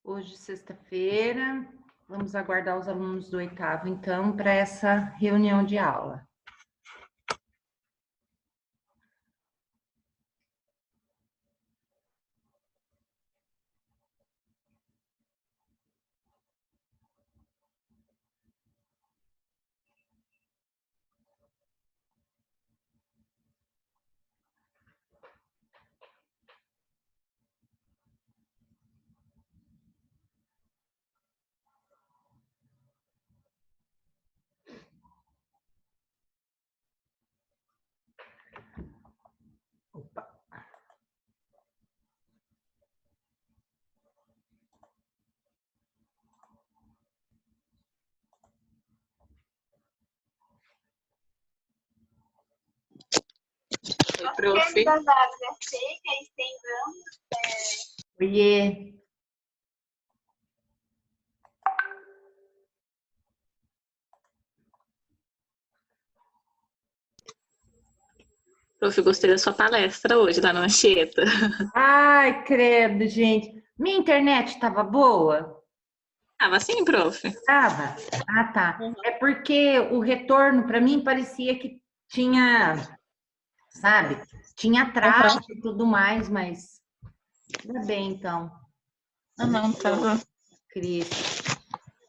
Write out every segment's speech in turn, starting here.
Hoje, sexta-feira, vamos aguardar os alunos do oitavo, então, para essa reunião de aula. Opa. Oi, prof. Oiê. Prof, gostei da sua palestra hoje lá na Anchieta. Ai, credo, gente. Minha internet estava boa? Tava assim, prof? Tava? Ah, tá. É porque o retorno, para mim, parecia que tinha, sabe? Tinha atraso e tudo mais, mas ainda bem, então. Ah, não, tava Cris.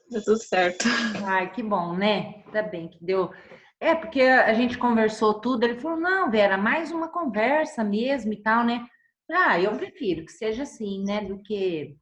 tudo certo. Ai, que bom, né? Ainda bem que deu. É, porque a gente conversou tudo, ele falou, não, Vera, mais uma conversa mesmo e tal, né? Ah, eu prefiro que seja assim, né? Do que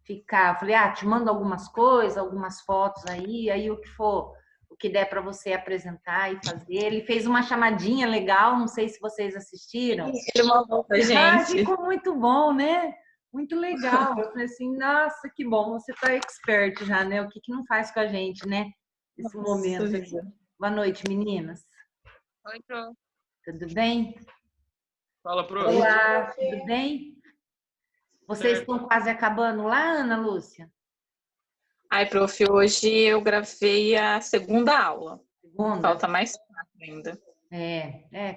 ficar. Eu falei, ah, te mando algumas coisas, algumas fotos aí o que for, o que der para você apresentar e fazer. Ele fez uma chamadinha legal, não sei se vocês assistiram. Ele mandou pra Ah, gente. ficou muito bom, né? Muito legal. Eu falei assim, nossa, que bom, você tá expert já, né? O que que não faz com a gente, né? Esse Nossa momento aqui. vida. Boa noite, meninas. Oi, prof. Tudo bem? Fala, prof. Olá, tudo bem? Vocês Certo. estão quase acabando lá, Ana Lúcia? Ai, prof, hoje eu gravei a segunda aula. Segunda? Falta mais 4 ainda.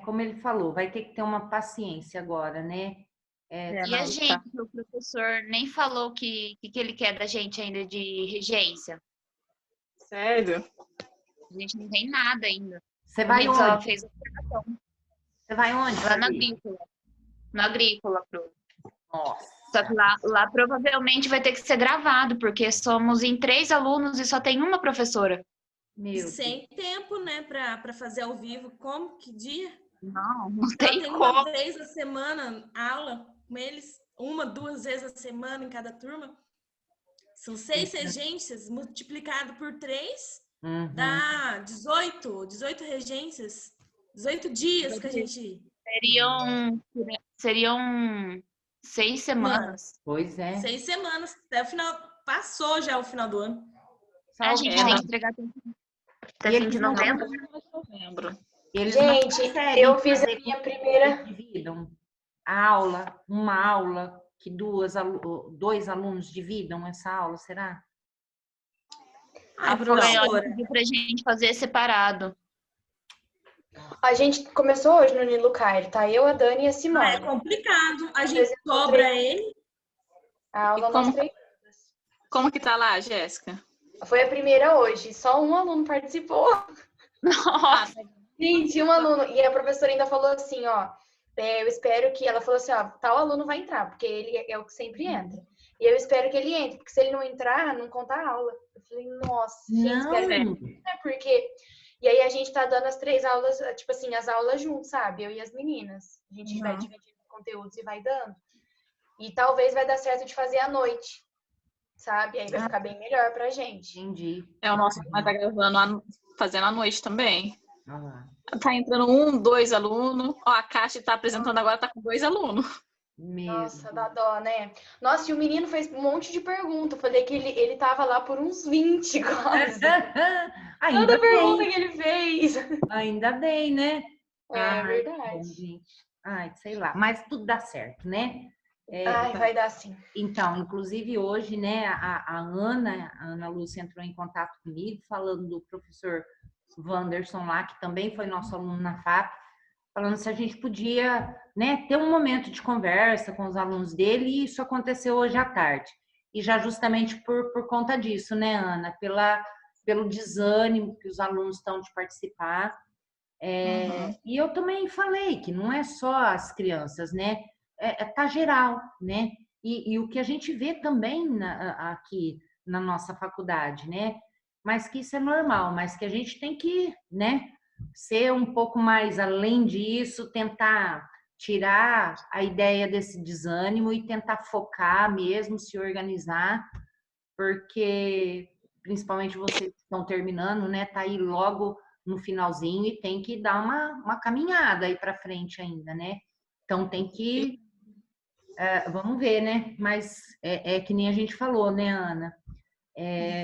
Como ele falou, vai ter que ter uma paciência agora, né? E a gente, o professor nem falou que ele quer da gente ainda de regência. Sério? A gente não tem nada ainda. Você A vai gente só onde? fez a observação. Você vai onde? Lá no fazer? agrícola. No agrícola, prof. Nossa. Só que lá provavelmente vai ter que ser gravado, porque somos em 3 alunos e só tem uma professora. Meu Sem tempo, né, para fazer ao vivo. Como? Que dia? Não Ela tem tem como. uma vez a semana aula com eles, 2 vezes a semana em cada turma. São 6 regências, multiplicado por 3, dá 18 regências. 18 dias que a gente... Seriam 6 semanas. Pois é. 6 semanas. Até o final, passou já o final do ano. A gente tem que entregar até fim de novembro. Eles Gente, eu fiz a minha primeira... dividam a aula, uma aula, que dois alunos dividam essa aula, será? Ai, Professora, pediu pra gente fazer separado. A gente começou hoje no Nilo Cairo, tá? Eu, a Dani e a Simone. É complicado. A gente cobra ele. A aula nós treinamos. Como que tá lá, Jéssica? Foi a primeira hoje, só um aluno participou. Nossa! Gente, um aluno. E a professora ainda falou assim, ó, eu espero que... Ela falou assim, ó, tal aluno vai entrar, porque ele é o que sempre entra. E eu espero que ele entre, porque se ele não entrar, não conta a aula. Eu falei, nossa, gente, espero que não, né? Porque... E aí a gente tá dando as 3 aulas, tipo assim, as aulas juntos, sabe? Eu e as meninas. A gente vai dividindo os conteúdos e vai dando. E talvez vai dar certo de fazer à noite, sabe? Aí vai ficar bem melhor pra gente. Entendi. É o nosso que tá gravando, fazendo à noite também. Ah, Tá entrando 1, 2 alunos. Ó, a Caixa tá apresentando agora, tá com 2 alunos. Nossa, dá dó, né? Nossa, e o menino fez um monte de pergunta. Eu falei que ele tava lá por uns 20 quase. Toda pergunta que ele fez. Ainda bem, né? É verdade. Bom, gente. Ai, sei lá. Mas tudo dá certo, né? Ai, vai dar sim. Então, inclusive hoje, né, a Ana Lúcia entrou em contato comigo, falando do professor Wanderson lá, que também foi nosso aluno na FAP, falando se a gente podia, né, ter um momento de conversa com os alunos dele, e isso aconteceu hoje à tarde. e já justamente por conta disso, né, Ana? Pelo desânimo que os alunos estão de participar. E eu também falei que não é só as crianças, né? Tá geral, né? E o que a gente vê também aqui na nossa faculdade, né? Mas que isso é normal, mas que a gente tem que, né, ser um pouco mais além disso, tentar tirar a ideia desse desânimo e tentar focar mesmo, se organizar, porque principalmente vocês que estão terminando, né? Tá aí logo no finalzinho e tem que dar uma caminhada aí para frente ainda, né? Então tem que, vamos ver, né? Mas é que nem a gente falou, né, Ana?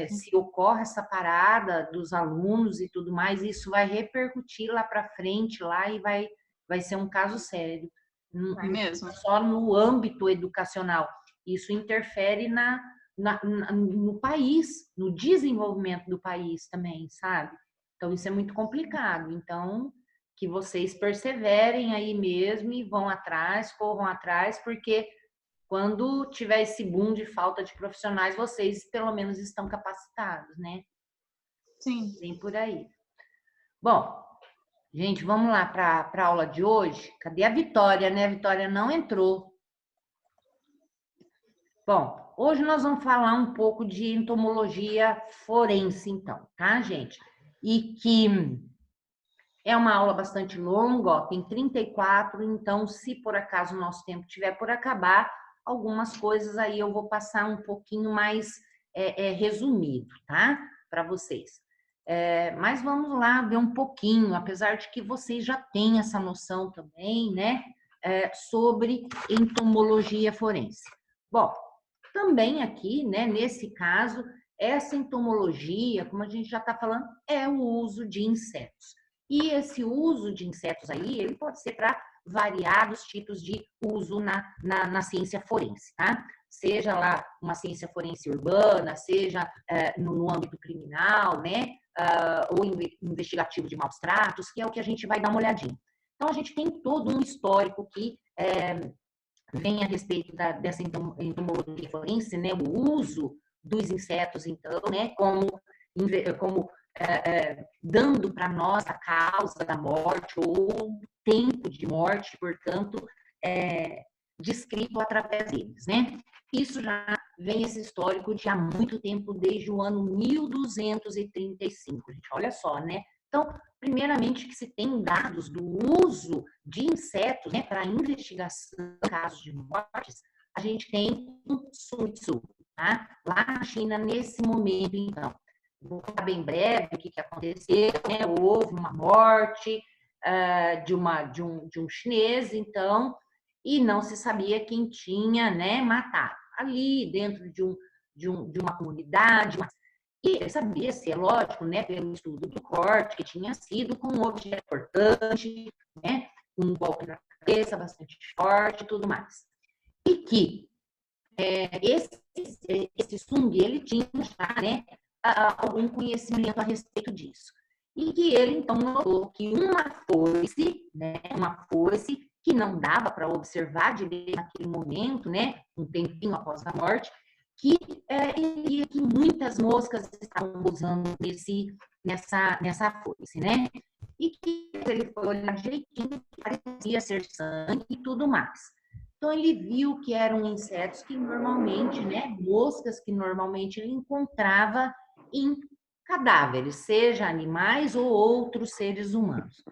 Se ocorre essa parada dos alunos e tudo mais, isso vai repercutir lá para frente lá e vai ser um caso sério. Vai mesmo. Só no âmbito educacional. Isso interfere no país, no desenvolvimento do país também, sabe? Então, isso é muito complicado. Então, que vocês perseverem aí mesmo e vão atrás, corram atrás, porque quando tiver esse boom de falta de profissionais, vocês pelo menos estão capacitados, né? Sim. Vem por aí. Bom, gente, vamos lá para a aula de hoje. Cadê a Vitória, né? A Vitória não entrou. Bom, hoje nós vamos falar um pouco de entomologia forense, então, tá, gente? E que é uma aula bastante longa, ó, tem 34, então, se por acaso o nosso tempo tiver por acabar, algumas coisas aí eu vou passar um pouquinho mais resumido, tá? Para vocês. Mas vamos lá ver um pouquinho, apesar de que vocês já têm essa noção também, né? Sobre entomologia forense. Bom, também aqui, né, nesse caso, essa entomologia, como a gente já está falando, é o uso de insetos. E esse uso de insetos aí, ele pode ser para variados tipos de uso na ciência forense, tá? Seja lá uma ciência forense urbana, seja no âmbito criminal, né? Ou investigativo de maus tratos, que é o que a gente vai dar uma olhadinha. Então, a gente tem todo um histórico que vem a respeito dessa entomologia forense, né? O uso dos insetos, então, né? Como dando para nós a causa da morte ou o tempo de morte, portanto, descrito através deles, né? Isso já vem esse histórico de há muito tempo, desde o ano 1235, gente, olha só, né? Então, primeiramente, que se tem dados do uso de insetos, né, para investigação de casos de mortes, a gente tem um Sun Tzu, tá? Lá na China, nesse momento, então. Vou contar bem breve o que aconteceu, né? Houve uma morte de um chinês, então, e não se sabia quem tinha, né, matado. Ali, dentro de uma comunidade, e sabia-se, é lógico, né, pelo estudo do corte, que tinha sido com um objeto importante, né, um golpe na cabeça bastante forte e tudo mais. E que esse Sung, ele tinha já, né, algum conhecimento a respeito disso. E que ele, então, notou que uma foice, né, uma foice que não dava para observar direito naquele momento, né, um tempinho após a morte, que ele via que muitas moscas estavam usando nessa foice, né? E que ele foi olhar direitinho, parecia ser sangue e tudo mais. Então, ele viu que eram insetos que normalmente, né, moscas que normalmente ele encontrava em cadáveres, seja animais ou outros seres humanos.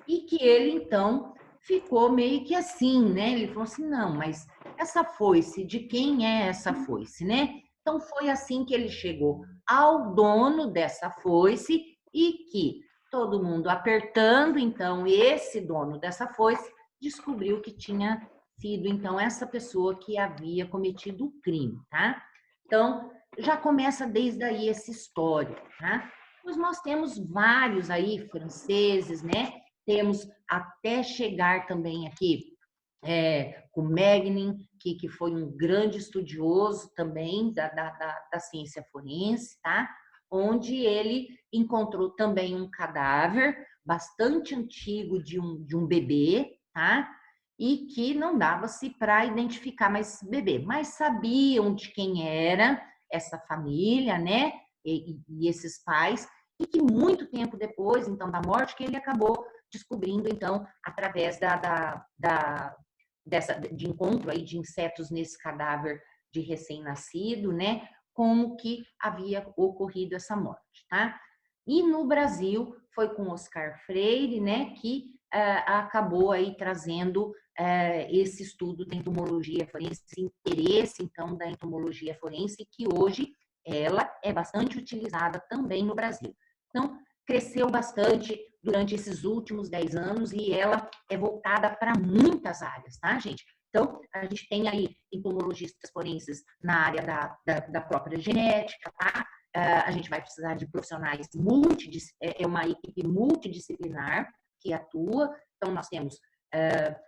E que ele, então, ficou meio que assim, né? Ele falou assim, não, mas essa foice, de quem é essa foice, né? Então, foi assim que ele chegou ao dono dessa foice e que todo mundo apertando, então, esse dono dessa foice descobriu que tinha sido, então, essa pessoa que havia cometido o crime, tá? Então, já começa desde aí esse histórico, tá? Mas nós temos vários aí, franceses, né? Temos até chegar também aqui com Megnin, que foi um grande estudioso também da ciência forense, tá? Onde ele encontrou também um cadáver bastante antigo de um bebê, tá? e que não dava-se para identificar mais bebê, mas sabiam de quem era essa família, né? E esses pais, e que muito tempo depois, então, da morte, que ele acabou descobrindo, então, através de encontro aí de insetos nesse cadáver de recém-nascido, né? Como que havia ocorrido essa morte, tá? E no Brasil foi com Oscar Freire, né, que acabou aí trazendo esse estudo da entomologia forense, esse interesse, então, da entomologia forense, que hoje ela é bastante utilizada também no Brasil. Então, cresceu bastante durante esses últimos 10 anos e ela é voltada para muitas áreas, tá, gente? Então, a gente tem aí entomologistas forenses na área da própria genética, tá? A gente vai precisar de profissionais é uma equipe multidisciplinar que atua. Então, nós temos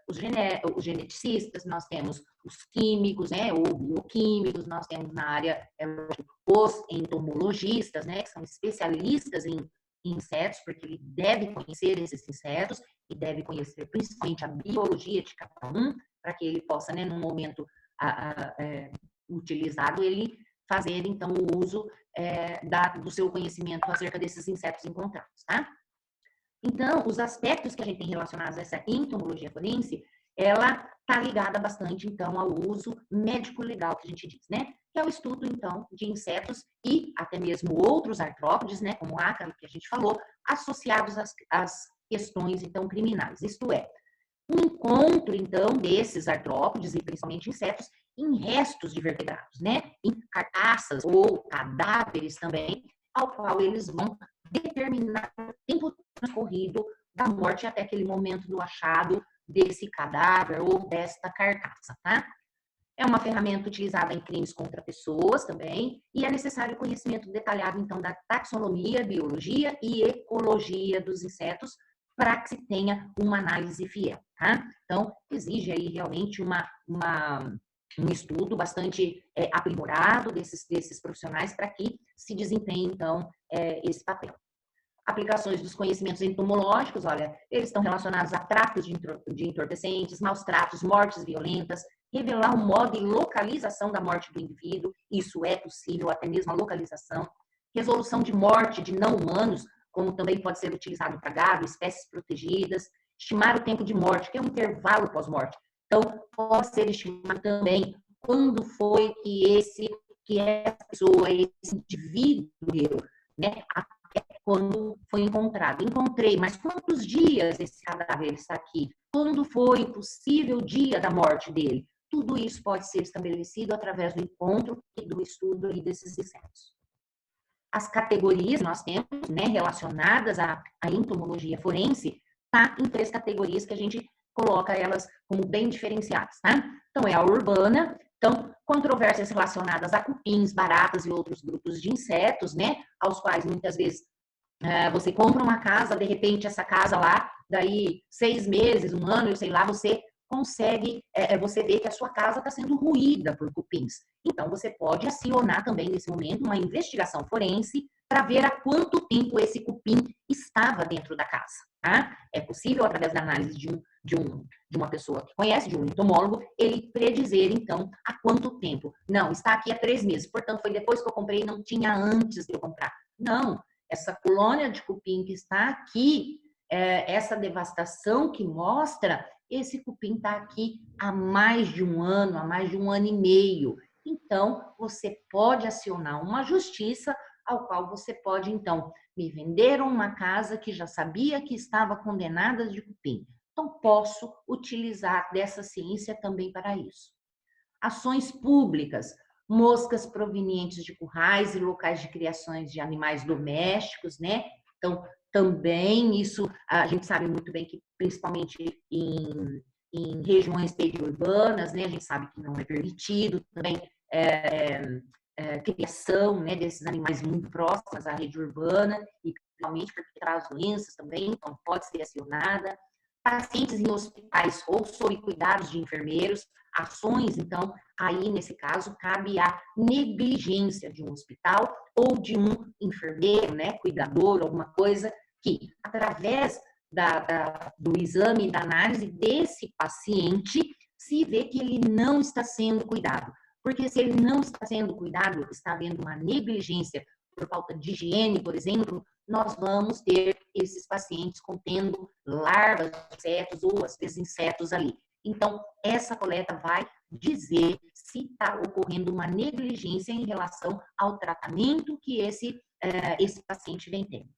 os geneticistas, nós temos os químicos, né, ou bioquímicos, nós temos na área os entomologistas, né, que são especialistas em insetos, porque ele deve conhecer esses insetos e deve conhecer principalmente a biologia de cada um, para que ele possa, né, no momento utilizado, ele fazer, então, o uso do seu conhecimento acerca desses insetos encontrados, tá? Então, os aspectos que a gente tem relacionados a essa entomologia forense, ela está ligada bastante, então, ao uso médico-legal, que a gente diz, né? Que é o estudo, então, de insetos e até mesmo outros artrópodes, né? Como o ácaro, que a gente falou, associados às questões, então, criminais. Isto é, um encontro, então, desses artrópodes e principalmente insetos em restos de vertebrados, né? Em carcaças ou cadáveres também, ao qual eles vão determinar o tempo transcorrido da morte até aquele momento do achado desse cadáver ou desta carcaça, tá? É uma ferramenta utilizada em crimes contra pessoas também, e é necessário conhecimento detalhado, então, da taxonomia, biologia e ecologia dos insetos para que se tenha uma análise fiel, tá? Então, exige aí realmente um estudo bastante aprimorado desses profissionais para que se desempenhe, então, esse papel. Aplicações dos conhecimentos entomológicos, olha, eles estão relacionados a tráficos de entorpecentes, maus tratos, mortes violentas, revelar o modo e localização da morte do indivíduo, isso é possível, até mesmo a localização, resolução de morte de não humanos, como também pode ser utilizado para gado, espécies protegidas, estimar o tempo de morte, que é um intervalo pós-morte. Então, pode ser estimado também quando foi que essa pessoa, esse indivíduo morreu, né? Até quando foi encontrado. Encontrei, mas quantos dias esse cadáver está aqui? Quando foi o possível dia da morte dele? Tudo isso pode ser estabelecido através do encontro e do estudo desses insetos. As categorias nós temos, né, relacionadas à entomologia forense, tá em 3 categorias que a gente coloca elas como bem diferenciadas, tá? Então, é a urbana, então, controvérsias relacionadas a cupins, baratas e outros grupos de insetos, né, aos quais muitas vezes você compra uma casa, de repente essa casa lá, daí 6 meses, 1 ano, eu sei lá, você consegue, você vê que a sua casa está sendo ruída por cupins. Então, você pode acionar também, nesse momento, uma investigação forense para ver há quanto tempo esse cupim estava dentro da casa. Tá? É possível, através da análise de uma pessoa que conhece, de um entomólogo, ele predizer, então, há quanto tempo. Não, está aqui há 3 meses, portanto, foi depois que eu comprei, não tinha antes de eu comprar. Não, essa colônia de cupim que está aqui, essa devastação que mostra, esse cupim está aqui há mais de 1 ano, há mais de 1 ano e meio. Então, você pode acionar uma justiça ao qual você pode, então, me vender uma casa que já sabia que estava condenada de cupim. Então, posso utilizar dessa ciência também para isso. Ações públicas, moscas provenientes de currais e locais de criações de animais domésticos, né? Então, também isso, a gente sabe muito bem que, principalmente em regiões periurbanas, né? A gente sabe que não é permitido também criação, né, desses animais muito próximos à rede urbana, e principalmente porque traz doenças também, então pode ser acionada. Pacientes em hospitais ou sob cuidados de enfermeiros, ações, então, aí nesse caso, cabe a negligência de um hospital ou de um enfermeiro, né, cuidador, alguma coisa que, através do exame, da análise desse paciente, se vê que ele não está sendo cuidado. Porque se ele não está sendo cuidado, está havendo uma negligência por falta de higiene, por exemplo, nós vamos ter esses pacientes contendo larvas de insetos ou, às vezes, insetos ali. Então, essa coleta vai dizer se está ocorrendo uma negligência em relação ao tratamento que esse paciente vem tendo.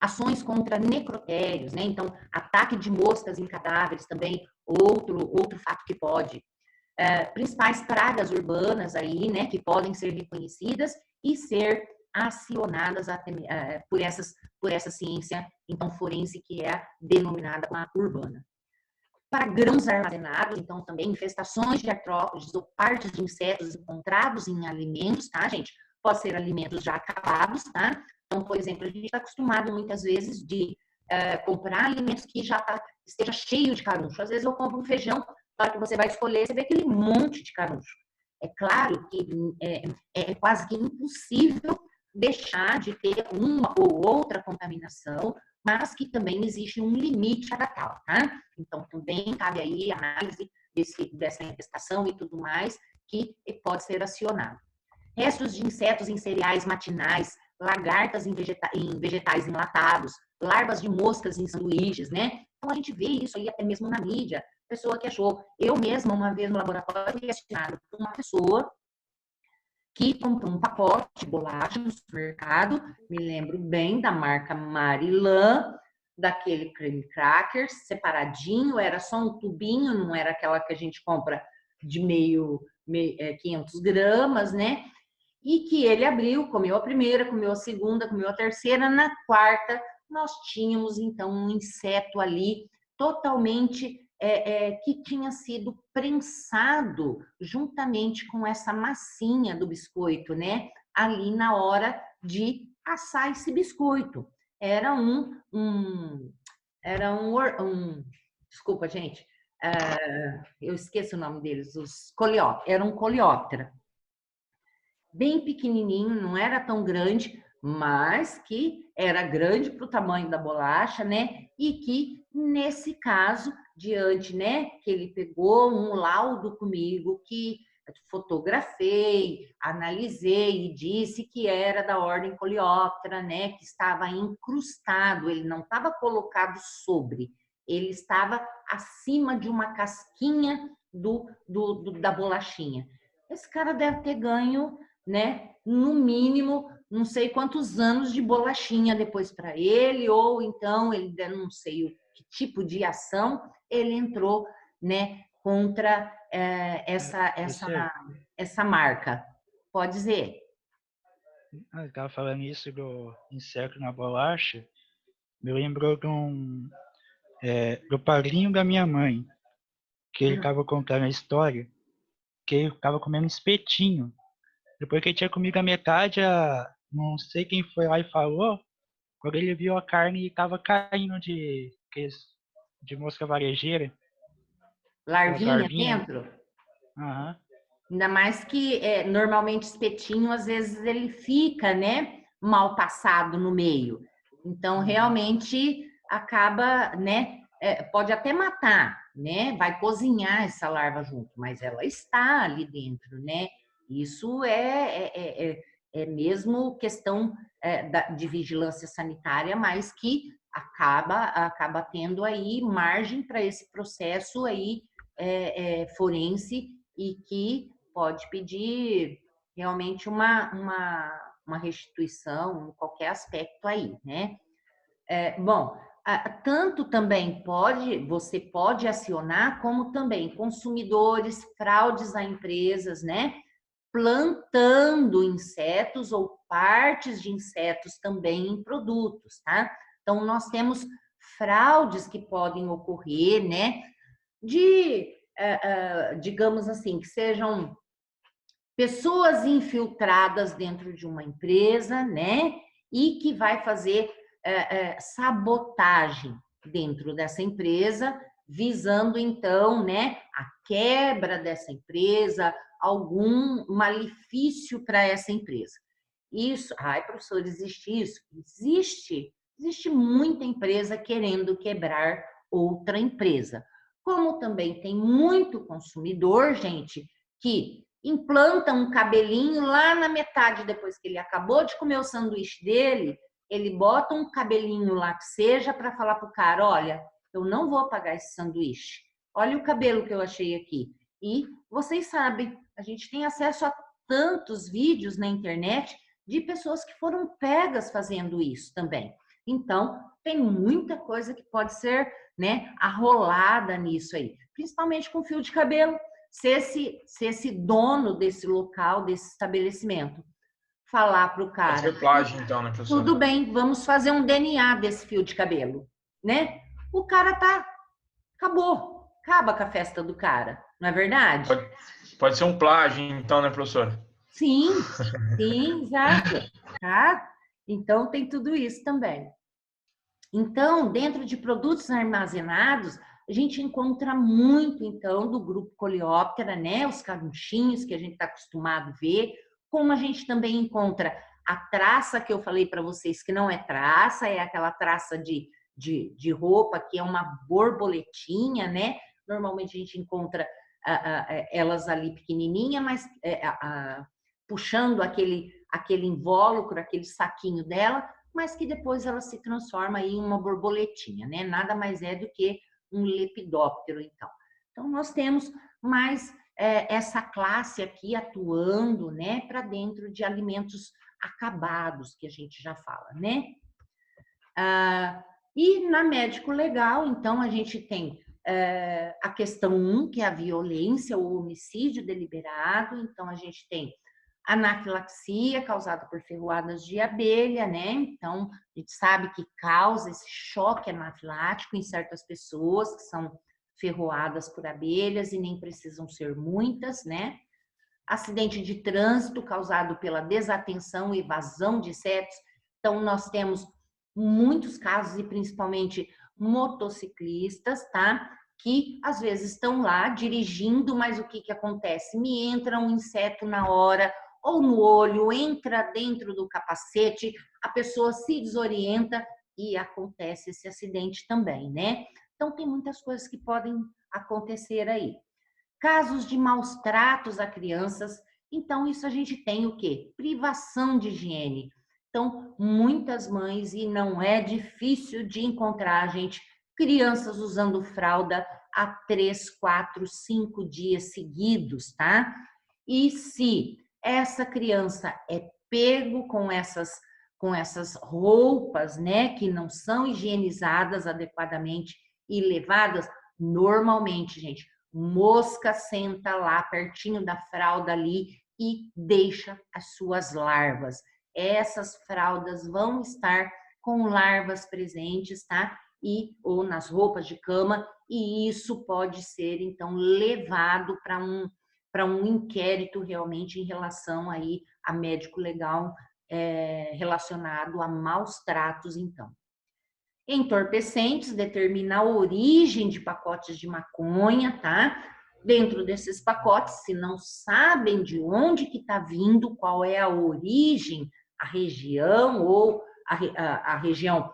Ações contra necrotérios, né? Então, ataque de moscas em cadáveres também, outro fato que pode. Principais pragas urbanas aí, né? Que podem ser reconhecidas e ser acionadas por essa ciência, então, forense, que é denominada como a urbana. Para grãos armazenados, então, também infestações de artrópodes ou partes de insetos encontrados em alimentos, tá, gente? Pode ser alimentos já acabados, tá? Então, por exemplo, a gente está acostumado muitas vezes de comprar alimentos que já esteja cheio de caruncho. Às vezes eu compro um feijão, na hora que você vai escolher, você vê aquele monte de caruncho. É claro que é quase que impossível deixar de ter uma ou outra contaminação, mas que também existe um limite a tal, tá? Então, também cabe aí a análise dessa infestação e tudo mais, que pode ser acionado. Restos de insetos em cereais matinais, lagartas em vegetais enlatados, larvas de moscas em sanduíches, né? Então, a gente vê isso aí até mesmo na mídia. Pessoa que achou. Eu mesma, uma vez no laboratório, fui acionada por uma pessoa que comprou um pacote de bolacha no supermercado, me lembro bem da marca Marilã, daquele creme crackers separadinho, era só um tubinho, não era aquela que a gente compra de 500 gramas, né? E que ele abriu, comeu a primeira, comeu a segunda, comeu a terceira, na quarta nós tínhamos então um inseto ali totalmente que tinha sido prensado juntamente com essa massinha do biscoito, né? Ali na hora de assar esse biscoito. Era desculpa, gente, eu esqueço o nome deles, era um coleóptera. Bem pequenininho, não era tão grande, mas que era grande para o tamanho da bolacha, né? E que, nesse caso, diante, né, que ele pegou um laudo comigo, que fotografei, analisei e disse que era da ordem Coleóptera, né, que estava incrustado, ele não estava colocado sobre, ele estava acima de uma casquinha da bolachinha. Esse cara deve ter ganho, né, no mínimo, não sei quantos anos de bolachinha depois para ele, ou então ele, não sei que tipo de ação ele entrou, né, contra essa marca. Pode dizer. Eu estava falando isso do inseto na bolacha, me lembrou do padrinho da minha mãe, que ele estava contando a história, que ele estava comendo espetinho. Depois que ele tinha comido a metade, não sei quem foi lá e falou, quando ele viu a carne estava caindo de mosca varejeira. Larvinha dentro? Uhum. Ainda mais que normalmente espetinho, às vezes ele fica, né, mal passado no meio. Então, realmente acaba, né, pode até matar, né, vai cozinhar essa larva junto, mas ela está ali dentro, né. Isso é mesmo questão de vigilância sanitária, mas que acaba tendo aí margem para esse processo aí forense e que pode pedir realmente uma restituição em qualquer aspecto aí, né? Bom, tanto também você pode acionar, como também consumidores, fraudes a empresas, né? Plantando insetos ou partes de insetos também em produtos, tá? Então, nós temos fraudes que podem ocorrer, né? Digamos assim, que sejam pessoas infiltradas dentro de uma empresa, né? E que vai fazer sabotagem dentro dessa empresa, visando então, né, a quebra dessa empresa, algum malefício para essa empresa. Isso, professor, existe isso? Existe Existe muita empresa querendo quebrar outra empresa. Como também tem muito consumidor, gente, que implanta um cabelinho lá na metade, depois que ele acabou de comer o sanduíche dele, ele bota um cabelinho lá que seja para falar para o cara, olha, eu não vou pagar esse sanduíche. Olha o cabelo que eu achei aqui. E vocês sabem, a gente tem acesso a tantos vídeos na internet de pessoas que foram pegas fazendo isso também. Então, tem muita coisa que pode ser, né, arrolada nisso aí, principalmente com fio de cabelo. Se esse dono desse local, desse estabelecimento, falar para o cara... Pode ser plágio, então, né, professor? Tudo bem, vamos fazer um DNA desse fio de cabelo, né? O cara acabou, acaba com a festa do cara, não é verdade? Pode ser um plágio, então, né, professora? Sim, exato. Tá? Então, tem tudo isso também. Então, dentro de produtos armazenados, a gente encontra muito, então, do grupo Coleóptera, né? Os carunchinhos que a gente está acostumado a ver, como a gente também encontra a traça que eu falei para vocês, que não é traça, é aquela traça de roupa, que é uma borboletinha, né? Normalmente a gente encontra elas ali pequenininha, mas puxando aquele invólucro, aquele saquinho dela, mas que depois ela se transforma em uma borboletinha, né? Nada mais é do que um lepidóptero, então. Então, nós temos mais essa classe aqui atuando, né, para dentro de alimentos acabados, que a gente já fala, né? E na médico legal, então, a gente tem a questão 1, que é a violência, o homicídio deliberado. Então, a gente tem anafilaxia causada por ferroadas de abelha, né? Então, a gente sabe que causa esse choque anafilático em certas pessoas que são ferroadas por abelhas e nem precisam ser muitas, né? Acidente de trânsito causado pela desatenção e evasão de insetos. Então, nós temos muitos casos, e principalmente motociclistas, tá? Que às vezes estão lá dirigindo, mas o que acontece? Me entra um inseto na hora, ou no olho, entra dentro do capacete, a pessoa se desorienta e acontece esse acidente também, né? Então, tem muitas coisas que podem acontecer aí. Casos de maus tratos a crianças. Então, isso a gente tem o quê? Privação de higiene. Então, muitas mães, e não é difícil de encontrar, gente, crianças usando fralda há 3, 4, 5 dias seguidos, tá? E se essa criança é pego com essas roupas, né, que não são higienizadas adequadamente e levadas, normalmente, gente, mosca senta lá pertinho da fralda ali e deixa as suas larvas. Essas fraldas vão estar com larvas presentes, tá? Ou nas roupas de cama, e isso pode ser, então, levado para um inquérito realmente em relação aí a médico legal relacionado a maus tratos, então. Entorpecentes, determina a origem de pacotes de maconha, tá? Dentro desses pacotes, se não sabem de onde que está vindo, qual é a origem, a região ou a região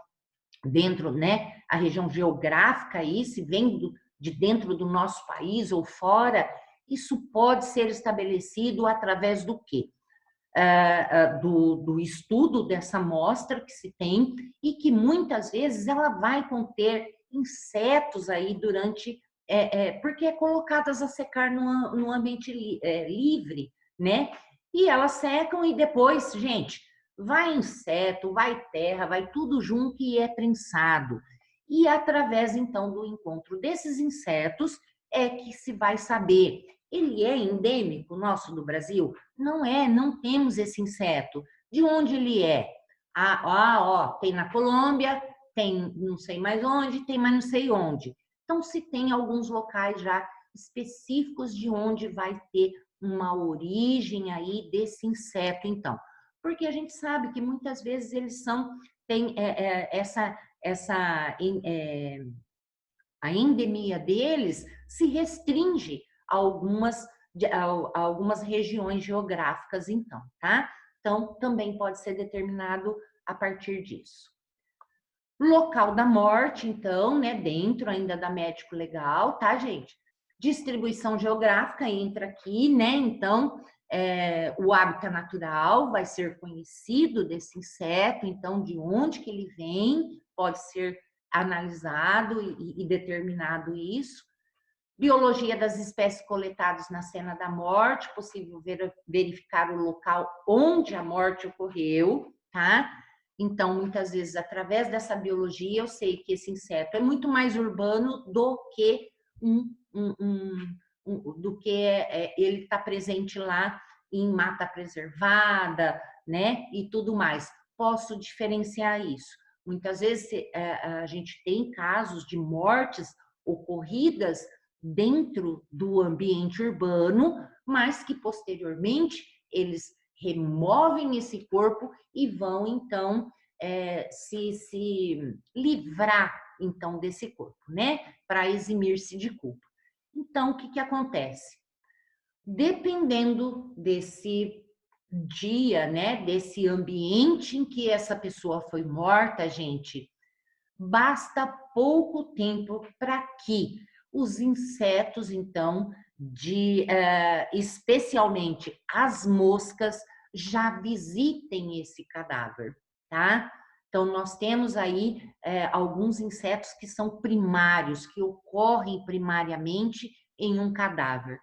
dentro, né? A região geográfica aí, se vem de dentro do nosso país ou fora, isso pode ser estabelecido através do quê? Do estudo dessa amostra que se tem e que muitas vezes ela vai conter insetos aí durante, porque é colocadas a secar no ambiente livre, né? E elas secam e depois, gente, vai inseto, vai terra, vai tudo junto e é prensado. E através, então, do encontro desses insetos é que se vai saber. Ele é endêmico nosso do Brasil? Não é, não temos esse inseto. De onde ele é? Tem na Colômbia, tem não sei mais onde, tem mais não sei onde. Então, se tem alguns locais já específicos de onde vai ter uma origem aí desse inseto, então. Porque a gente sabe que muitas vezes eles têm a endemia deles se restringe a algumas regiões geográficas, então, tá? Então, também pode ser determinado a partir disso. Local da morte, então, né, dentro ainda da médico legal, tá, gente? Distribuição geográfica entra aqui, né? Então, o hábitat natural vai ser conhecido desse inseto, então, de onde que ele vem, pode ser analisado e determinado isso. Biologia das espécies coletadas na cena da morte, possível verificar o local onde a morte ocorreu, tá? Então, muitas vezes, através dessa biologia, eu sei que esse inseto é muito mais urbano do que ele está presente lá em mata preservada, né? E tudo mais. Posso diferenciar isso. Muitas vezes a gente tem casos de mortes ocorridas dentro do ambiente urbano, mas que posteriormente eles removem esse corpo e vão então se livrar então desse corpo, né? Para eximir-se de culpa. Então, o que acontece? Dependendo desse dia, né? Desse ambiente em que essa pessoa foi morta, gente, basta pouco tempo para que os insetos, então, especialmente as moscas, já visitem esse cadáver, tá? Então, nós temos aí alguns insetos que são primários, que ocorrem primariamente em um cadáver.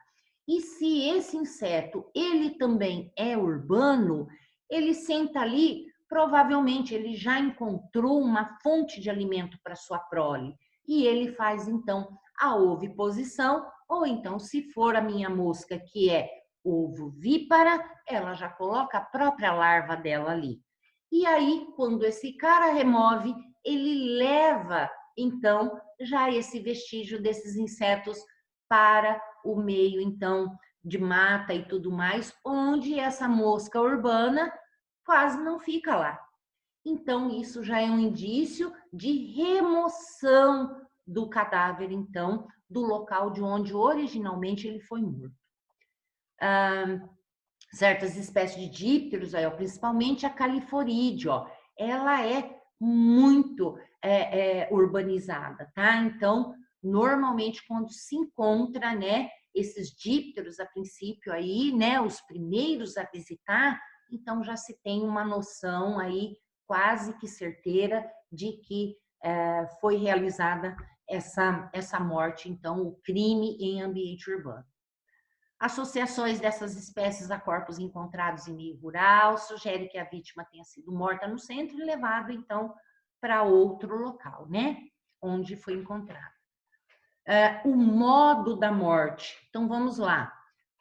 E se esse inseto, ele também é urbano, ele senta ali, provavelmente ele já encontrou uma fonte de alimento para sua prole. E ele faz, então, a oviposição, ou então, se for a minha mosca, que é ovovípara, ela já coloca a própria larva dela ali. E aí, quando esse cara remove, ele leva, então, já esse vestígio desses insetos para o meio, então, de mata e tudo mais, onde essa mosca urbana quase não fica lá. Então, isso já é um indício de remoção do cadáver, então, do local de onde originalmente ele foi morto. Certas espécies de dípteros, principalmente a califorídeo, ela é muito urbanizada, tá? Então, normalmente, quando se encontra, né, esses dípteros, a princípio aí, né, os primeiros a visitar, então já se tem uma noção aí quase que certeira de que foi realizada essa morte, então, o crime em ambiente urbano. Associações dessas espécies a corpos encontrados em meio rural sugere que a vítima tenha sido morta no centro e levado, então, para outro local, né? Onde foi encontrada. O modo da morte. Então, vamos lá.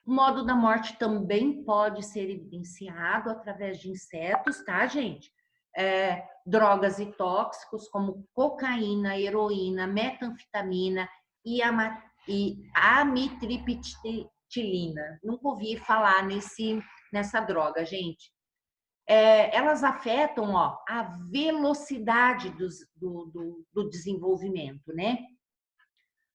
O modo da morte também pode ser evidenciado através de insetos, tá, gente? Drogas e tóxicos como cocaína, heroína, metanfetamina e amitriptilina. Nunca ouvi falar nessa droga, gente. Elas afetam a velocidade do desenvolvimento, né?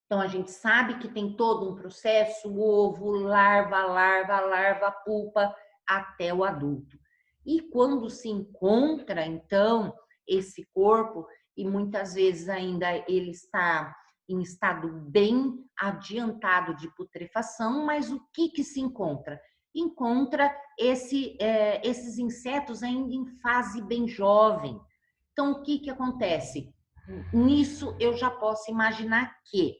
Então, a gente sabe que tem todo um processo, ovo, larva, pupa, até o adulto. E quando se encontra, então, esse corpo, e muitas vezes ainda ele está em estado bem adiantado de putrefação, mas o que se encontra? Encontra esses insetos ainda em fase bem jovem. Então, o que acontece? Nisso, eu já posso imaginar que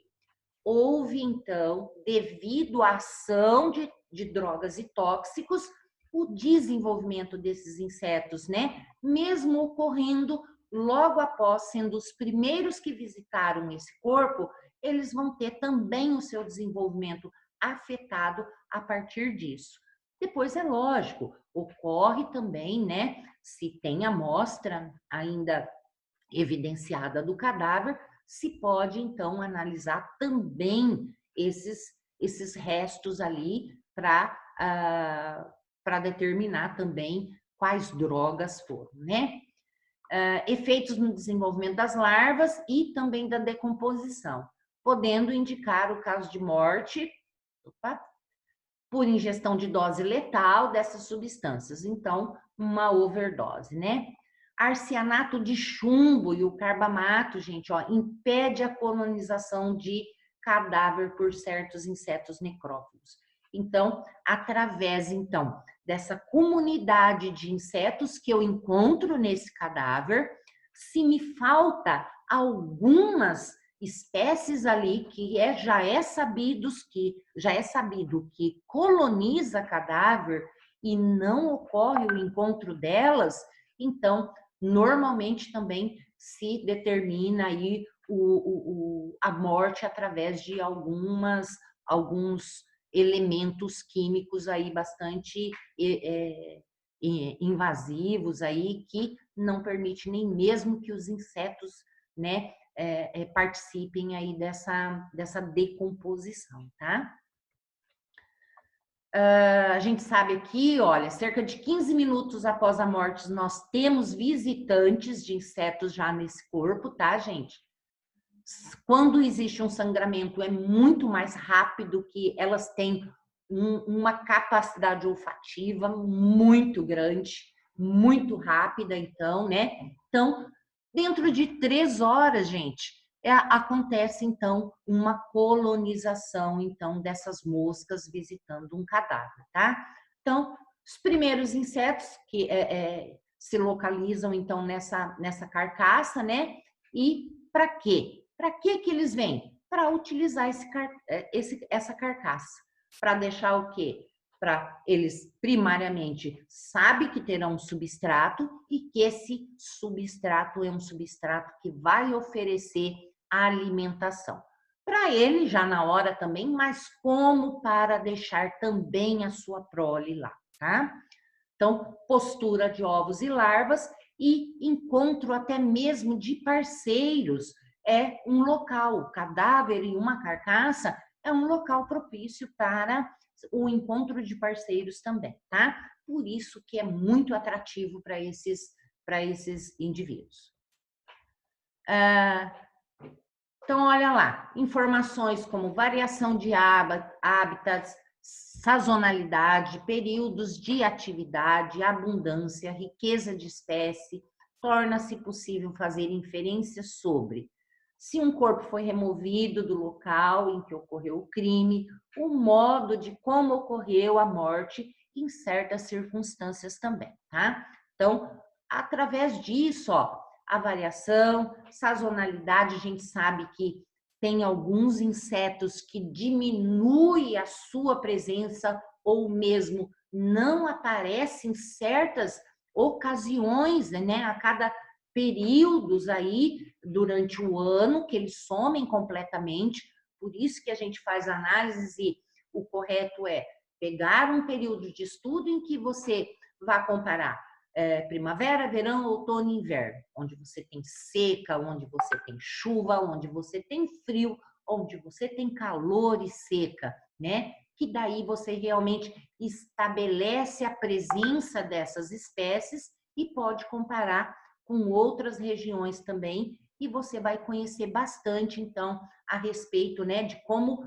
houve, então, devido à ação de drogas e tóxicos, o desenvolvimento desses insetos, né? Mesmo ocorrendo logo após, sendo os primeiros que visitaram esse corpo, eles vão ter também o seu desenvolvimento afetado a partir disso. Depois, é lógico, ocorre também, né? Se tem amostra ainda evidenciada do cadáver, se pode, então, analisar também esses restos ali para determinar também quais drogas foram, né? Efeitos no desenvolvimento das larvas e também da decomposição, podendo indicar o caso de morte por ingestão de dose letal dessas substâncias, então, uma overdose, né? Arsenato de chumbo e o carbamato, gente, ó, impede a colonização de cadáver por certos insetos necrófagos. Então, através, então, dessa comunidade de insetos que eu encontro nesse cadáver, se me falta algumas espécies ali que já é sabido que coloniza cadáver e não ocorre o encontro delas, então normalmente também se determina aí a morte através de alguns elementos químicos aí bastante invasivos aí que não permite nem mesmo que os insetos, né, participem aí dessa decomposição, tá? A gente sabe aqui, olha, cerca de 15 minutos após a morte, nós temos visitantes de insetos já nesse corpo, tá, gente? Quando existe um sangramento, é muito mais rápido, que elas têm uma capacidade olfativa muito grande, muito rápida, então, né? Então, dentro de 3 horas, gente, acontece, então, uma colonização, então, dessas moscas visitando um cadáver, tá? Então, os primeiros insetos que se localizam, então, nessa carcaça, né? E para quê? Para que eles vêm? Para utilizar essa carcaça. Para deixar o quê? Para eles, primariamente, sabem que terão um substrato e que esse substrato é um substrato que vai oferecer alimentação. Para ele, já na hora também, mas como para deixar também a sua prole lá, tá? Então, postura de ovos e larvas e encontro até mesmo de parceiros é um local, o cadáver e uma carcaça é um local propício para o encontro de parceiros também, tá? Por isso que é muito atrativo para esses indivíduos. Então, olha lá, informações como variação de hábitats, sazonalidade, períodos de atividade, abundância, riqueza de espécie, torna-se possível fazer inferências sobre se um corpo foi removido do local em que ocorreu o crime, o modo de como ocorreu a morte em certas circunstâncias também, tá? Então, através disso, ó, a variação, sazonalidade, a gente sabe que tem alguns insetos que diminuem a sua presença ou mesmo não aparecem em certas ocasiões, né? A cada períodos aí durante o ano que eles somem completamente. Por isso que a gente faz análise e o correto é pegar um período de estudo em que você vai comparar primavera, verão, outono e inverno, onde você tem seca, onde você tem chuva, onde você tem frio, onde você tem calor e seca, né? Que daí você realmente estabelece a presença dessas espécies e pode comparar com outras regiões também, e você vai conhecer bastante, então, a respeito, né, de como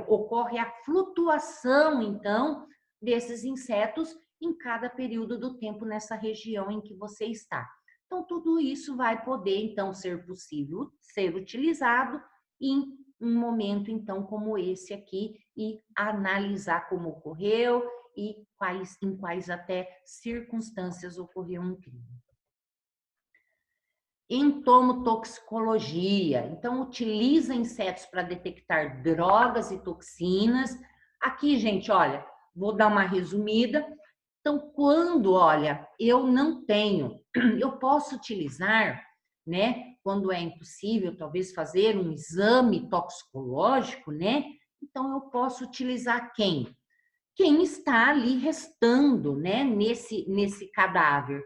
ocorre a flutuação, então, desses insetos em cada período do tempo nessa região em que você está. Então, tudo isso vai poder, então, ser possível ser utilizado em um momento, então, como esse aqui, e analisar como ocorreu e em quais até circunstâncias ocorreu um crime. Entomotoxicologia. Então, utiliza insetos para detectar drogas e toxinas. Aqui, gente, olha, vou dar uma resumida. Então, quando, olha, eu não tenho, eu posso utilizar, né, quando é impossível, talvez fazer um exame toxicológico, né? Então, eu posso utilizar quem? Quem está ali restando, né, nesse cadáver.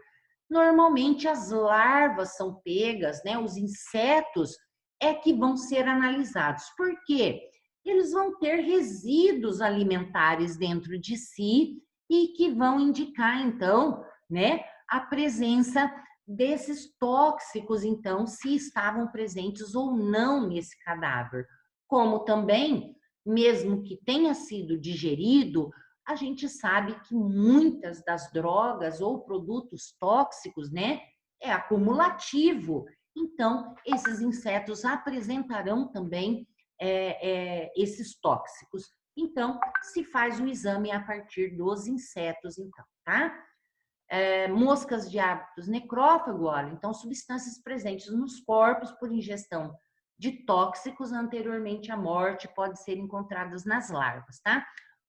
Normalmente as larvas são pegas, né? Os insetos é que vão ser analisados. Por quê? Eles vão ter resíduos alimentares dentro de si e que vão indicar, então, né, a presença desses tóxicos, então, se estavam presentes ou não nesse cadáver. Como também, mesmo que tenha sido digerido, a gente sabe que muitas das drogas ou produtos tóxicos, né, é acumulativo. Então, esses insetos apresentarão também esses tóxicos. Então, se faz o exame a partir dos insetos, então, tá? Moscas de hábitos necrófago, olha, então, substâncias presentes nos corpos por ingestão de tóxicos anteriormente à morte podem ser encontradas nas larvas, tá?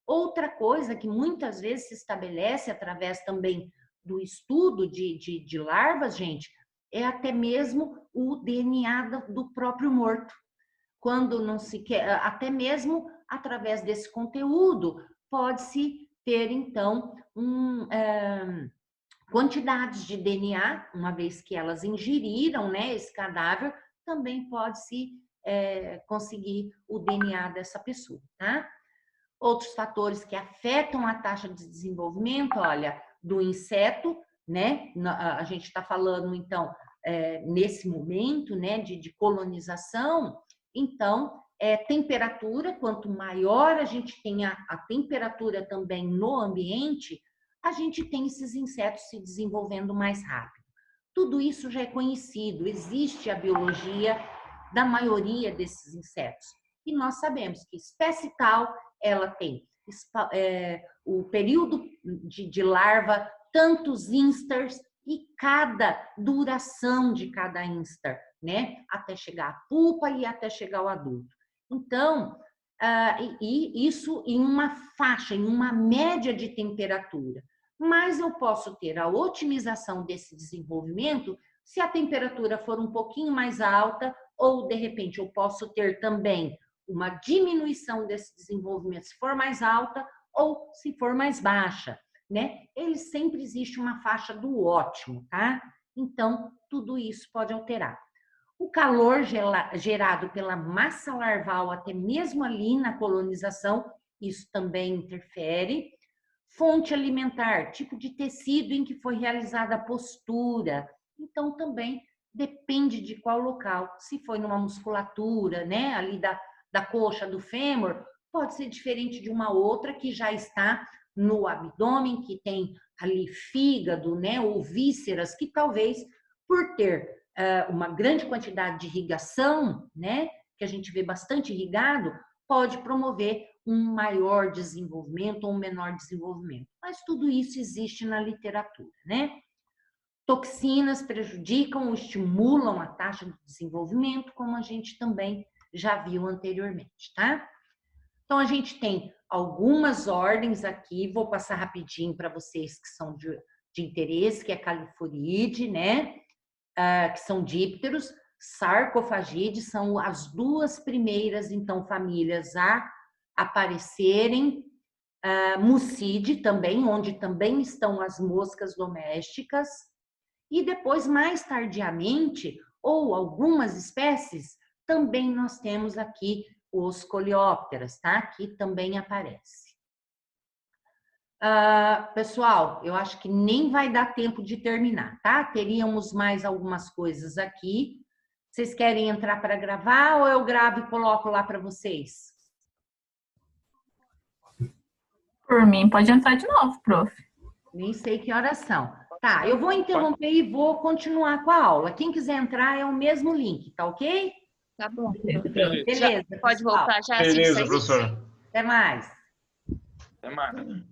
Outra coisa que muitas vezes se estabelece através também do estudo de larvas, gente, é até mesmo o DNA do próprio morto. Quando não se quer, até mesmo através desse conteúdo, pode-se ter, então, quantidades de DNA, uma vez que elas ingeriram, né, esse cadáver, também pode-se conseguir o DNA dessa pessoa, tá? Outros fatores que afetam a taxa de desenvolvimento, olha, do inseto, né? A gente está falando, então, nesse momento, né, de colonização, então, temperatura, quanto maior a gente tem a temperatura também no ambiente, a gente tem esses insetos se desenvolvendo mais rápido. Tudo isso já é conhecido, existe a biologia da maioria desses insetos. E nós sabemos que espécie tal, ela tem o período de larva, tantos instars e cada duração de cada instar, né? Até chegar à pupa e até chegar ao adulto. Então, e isso em uma faixa, em uma média de temperatura. Mas eu posso ter a otimização desse desenvolvimento se a temperatura for um pouquinho mais alta, ou de repente eu posso ter também uma diminuição desse desenvolvimento se for mais alta ou se for mais baixa, né? Ele sempre existe uma faixa do ótimo, tá? Então, tudo isso pode alterar. O calor gerado pela massa larval, até mesmo ali na colonização, isso também interfere. Fonte alimentar, tipo de tecido em que foi realizada a postura. Então, também depende de qual local. Se foi numa musculatura, né, ali da coxa, do fêmur, pode ser diferente de uma outra que já está no abdômen, que tem ali fígado, né, ou vísceras, que talvez, por ter uma grande quantidade de irrigação, né, que a gente vê bastante irrigado, pode promover um maior desenvolvimento ou um menor desenvolvimento. Mas tudo isso existe na literatura, né? Toxinas prejudicam ou estimulam a taxa de desenvolvimento, como a gente também já viu anteriormente, tá? Então, a gente tem algumas ordens aqui, vou passar rapidinho para vocês que são de interesse, que é Calliforide, né? Que são dípteros, Sarcophagidae, são as duas primeiras, então, famílias a aparecerem, Mucide também, onde também estão as moscas domésticas, e depois, mais tardiamente, ou algumas espécies, também nós temos aqui os coleópteras, tá? Que também aparece. Pessoal, eu acho que nem vai dar tempo de terminar, tá? Teríamos mais algumas coisas aqui. Vocês querem entrar para gravar ou eu gravo e coloco lá para vocês? Por mim, pode entrar de novo, prof. Nem sei que horas são. Tá, eu vou interromper e vou continuar com a aula. Quem quiser entrar é o mesmo link, tá ok? Tá bom. Beleza. Pode voltar já? Beleza, assim, professora. Até mais. Até mais.